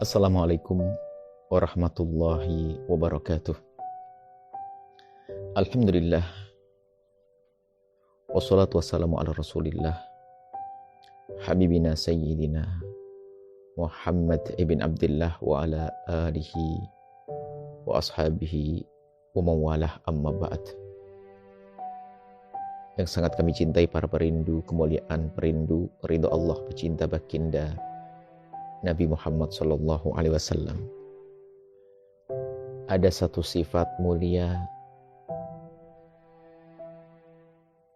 Assalamualaikum warahmatullahi wabarakatuh. Alhamdulillah. Wassalatu wassalamu ala rasulillah. Habibina sayyidina Muhammad ibn Abdullah wa ala alihi wa ashabihi wa mawalah amma ba'd. Yang sangat kami cintai para perindu kemuliaan, perindu ridho Allah, pecinta baginda Nabi Muhammad sallallahu alaihi wasallam. Ada satu sifat mulia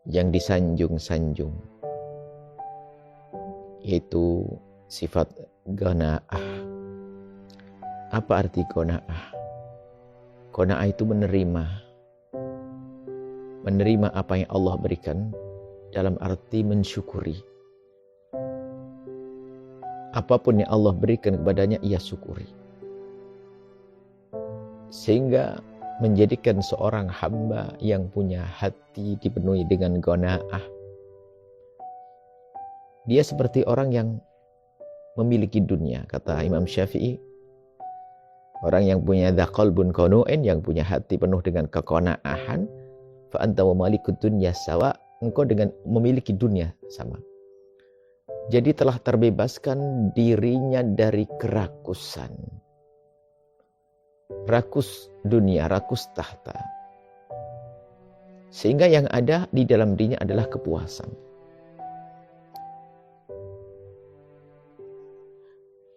yang disanjung-sanjung, yaitu sifat qanaah. Apa arti qanaah? Qanaah itu menerima apa yang Allah berikan, dalam arti mensyukuri. Apapun yang Allah berikan kepadanya, ia syukuri. Sehingga menjadikan seorang hamba yang punya hati dipenuhi dengan qanaah. Dia seperti orang yang memiliki dunia. Kata Imam Syafi'i, orang yang punya qalbun qanu'in, yang punya hati penuh dengan keqanaahan, fa anta wa malikud dunya sawa, engkau dengan memiliki dunia sama. Jadi telah terbebaskan dirinya dari kerakusan. Rakus dunia, rakus tahta. Sehingga yang ada di dalam dirinya adalah kepuasan.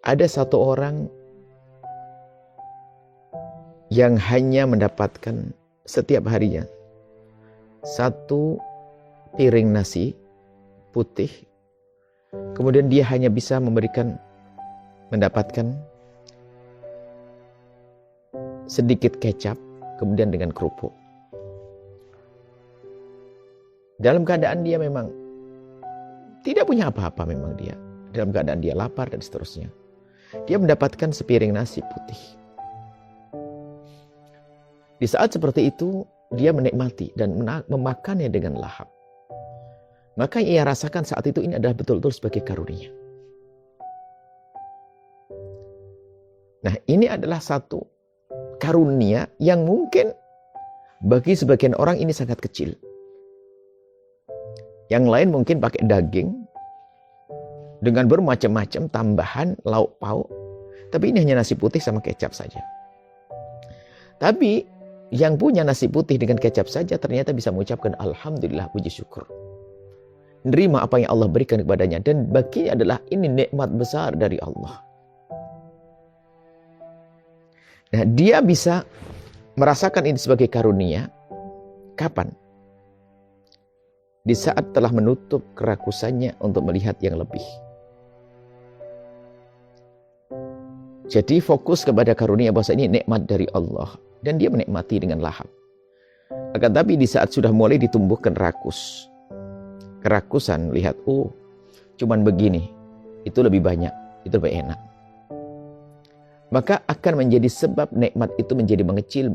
Ada satu orang yang hanya mendapatkan setiap harinya satu piring nasi putih. Kemudian dia hanya bisa mendapatkan sedikit kecap, kemudian dengan kerupuk. Dalam keadaan dia memang tidak punya apa-apa, memang dia dalam keadaan dia lapar dan seterusnya. Dia mendapatkan sepiring nasi putih. Di saat seperti itu, dia menikmati dan memakannya dengan lahap. Maka ia rasakan saat itu ini adalah betul-betul sebagai karunia. Nah, ini adalah satu karunia yang mungkin bagi sebagian orang ini sangat kecil. Yang lain mungkin pakai daging dengan bermacam-macam tambahan lauk pauk. Tapi ini hanya nasi putih sama kecap saja. Tapi yang punya nasi putih dengan kecap saja ternyata bisa mengucapkan alhamdulillah, puji syukur. Nerima apa yang Allah berikan kepadanya, dan baginya adalah ini nikmat besar dari Allah. Nah, dia bisa merasakan ini sebagai karunia kapan? Di saat telah menutup kerakusannya untuk melihat yang lebih. Jadi fokus kepada karunia bahwa ini nikmat dari Allah, dan dia menikmati dengan lahap. Akan tapi di saat sudah mulai ditumbuhkan kerakusan, lihat, cuman begini, itu lebih banyak, itu lebih enak. Maka akan menjadi sebab nikmat itu menjadi mengecil.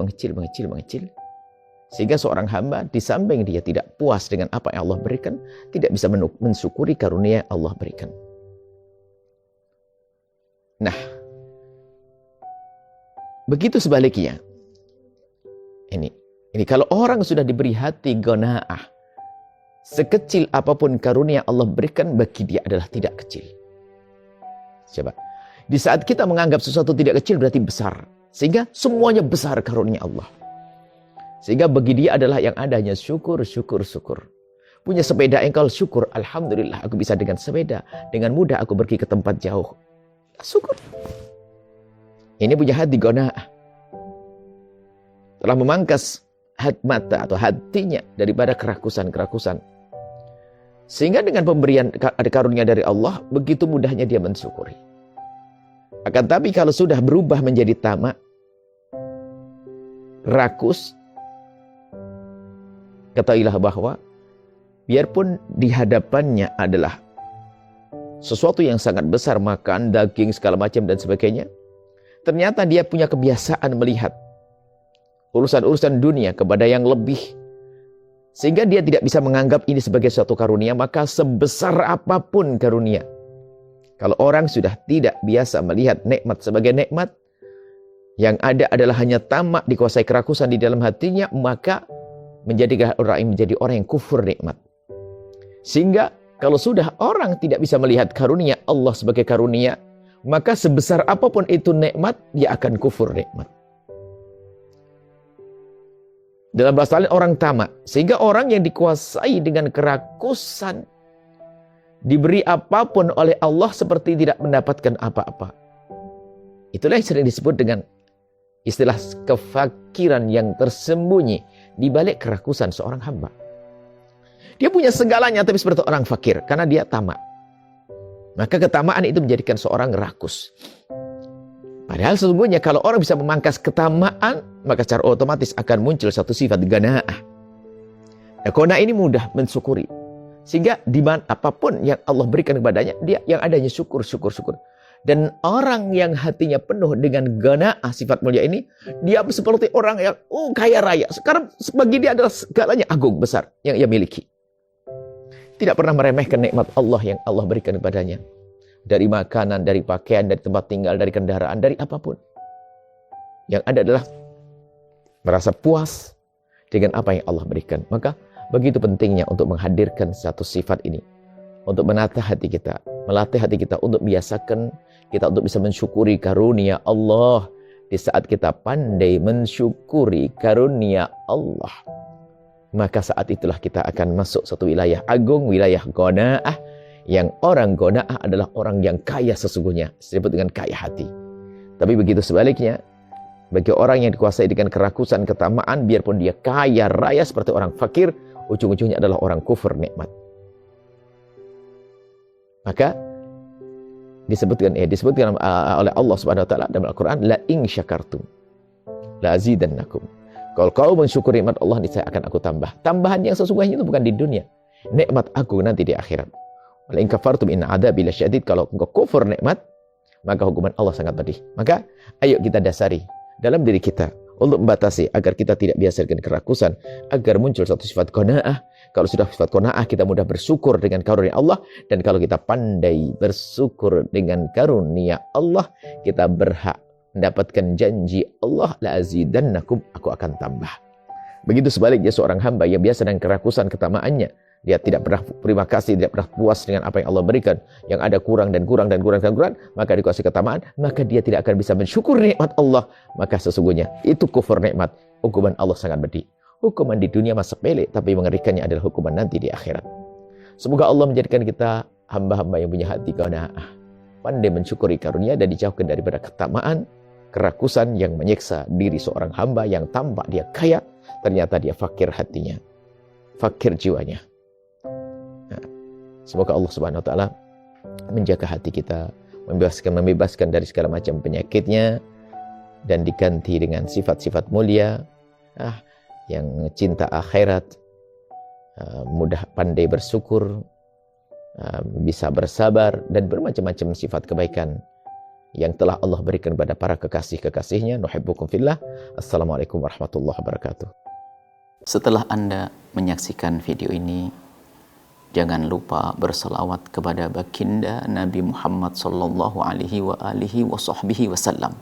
Sehingga seorang hamba di samping dia tidak puas dengan apa yang Allah berikan, tidak bisa mensyukuri karunia yang Allah berikan. Nah, begitu sebaliknya. Ini kalau orang sudah diberi hati qanaah, sekecil apapun karunia Allah berikan, bagi dia adalah tidak kecil. Coba. Di saat kita menganggap sesuatu tidak kecil berarti besar. Sehingga semuanya besar karunia Allah. Sehingga bagi dia adalah yang ada hanya syukur. Punya sepeda engkau, syukur. Alhamdulillah aku bisa dengan sepeda. Dengan mudah aku pergi ke tempat jauh. Syukur. Ini punya hati qanaah. Telah memangkas mata atau hatinya daripada kerakusan. Sehingga dengan pemberian karunia dari Allah, begitu mudahnya dia mensyukuri. Akan tapi kalau sudah berubah menjadi tamak, rakus, ketahuilah bahwa biarpun di hadapannya adalah sesuatu yang sangat besar, makan, daging, segala macam dan sebagainya, ternyata dia punya kebiasaan melihat urusan-urusan dunia kepada yang lebih. Sehingga dia tidak bisa menganggap ini sebagai suatu karunia, maka sebesar apapun karunia Kalau orang sudah tidak biasa melihat nikmat sebagai nikmat, yang ada adalah hanya tamak, dikuasai kerakusan di dalam hatinya, maka menjadi orang yang kufur nikmat. Sehingga kalau sudah orang tidak bisa melihat karunia Allah sebagai karunia, maka sebesar apapun itu nikmat, dia akan kufur nikmat. Dalam bahasa lain orang tamak. Sehingga orang yang dikuasai dengan kerakusan, diberi apapun oleh Allah seperti tidak mendapatkan apa-apa. Itulah yang sering disebut dengan istilah kefakiran yang tersembunyi di balik kerakusan seorang hamba. Dia punya segalanya tapi seperti orang fakir karena dia tamak. Maka ketamaan itu menjadikan seorang rakus. Padahal sesungguhnya kalau orang bisa memangkas ketamaan, maka secara otomatis akan muncul satu sifat gana'ah. Nah, qanaah ini mudah mensyukuri. Sehingga di mana apapun yang Allah berikan kepadanya, dia yang adanya syukur. Dan orang yang hatinya penuh dengan gana'ah, sifat mulia ini, dia seperti orang yang kaya raya. Sekarang bagi dia adalah segalanya agung besar yang ia miliki. Tidak pernah meremehkan nikmat Allah yang Allah berikan kepadanya. Dari makanan, dari pakaian, dari tempat tinggal, dari kendaraan, dari apapun. Yang ada adalah merasa puas dengan apa yang Allah berikan. Maka begitu pentingnya untuk menghadirkan satu sifat ini. Untuk menatah hati kita. Melatih hati kita untuk biasakan kita untuk bisa mensyukuri karunia Allah. Di saat kita pandai mensyukuri karunia Allah, maka saat itulah kita akan masuk satu wilayah agung, wilayah qanaah, yang orang qanaah adalah orang yang kaya sesungguhnya, disebut dengan kaya hati. Tapi begitu sebaliknya, bagi orang yang dikuasai dengan kerakusan, ketamaan, biarpun dia kaya raya seperti orang fakir, ujung-ujungnya adalah orang kufur nikmat. Maka disebutkan oleh Allah Subhanahu wa taala dalam Al-Qur'an, la in syakartum la azidannakum. Kalau kau mensyukuri nikmat Allah, niscaya akan aku tambah. Tambahan yang sesungguhnya itu bukan di dunia. Nikmat aku nanti di akhirat. Wala in kafartum inna adzabi lasyadid. Kalau engkau kufur nikmat, maka hukuman Allah sangat pedih. Maka ayo kita dasari dalam diri kita untuk membatasi agar kita tidak biasa dengan kerakusan, agar muncul satu sifat qanaah. Kalau sudah sifat qanaah, kita mudah bersyukur dengan karunia Allah, dan kalau kita pandai bersyukur dengan karunia Allah, kita berhak mendapatkan janji Allah, la azidannakum, aku akan tambah. Begitu sebaliknya seorang hamba yang biasa dengan kerakusan ketamaannya, dia tidak pernah terima kasih, tidak pernah puas dengan apa yang Allah berikan, yang ada kurang, maka dikuasai ketamaan, maka dia tidak akan bisa mensyukuri nikmat Allah. Maka sesungguhnya itu kufur nikmat. Hukuman Allah sangat pedih. Hukuman di dunia masa sepele, tapi mengerikannya adalah hukuman nanti di akhirat. Semoga Allah menjadikan kita hamba-hamba yang punya hati qanaah, pandai mensyukuri karunia dan dijauhkan daripada ketamaan, kerakusan yang menyiksa diri seorang hamba yang tampak dia kaya, ternyata dia fakir hatinya, fakir jiwanya. Nah, semoga Allah Subhanahu wa taala menjaga hati kita, membebaskan dari segala macam penyakitnya, dan diganti dengan sifat-sifat mulia, yang cinta akhirat, mudah pandai bersyukur, bisa bersabar, dan bermacam-macam sifat kebaikan yang telah Allah berikan kepada para kekasih-kekasihnya. Nuhibbukum fillah. Assalamualaikum warahmatullahi wabarakatuh. Setelah Anda menyaksikan video ini, jangan lupa berselawat kepada baginda Nabi Muhammad sallallahu alaihi wa alihi wa sahbihi wasallam.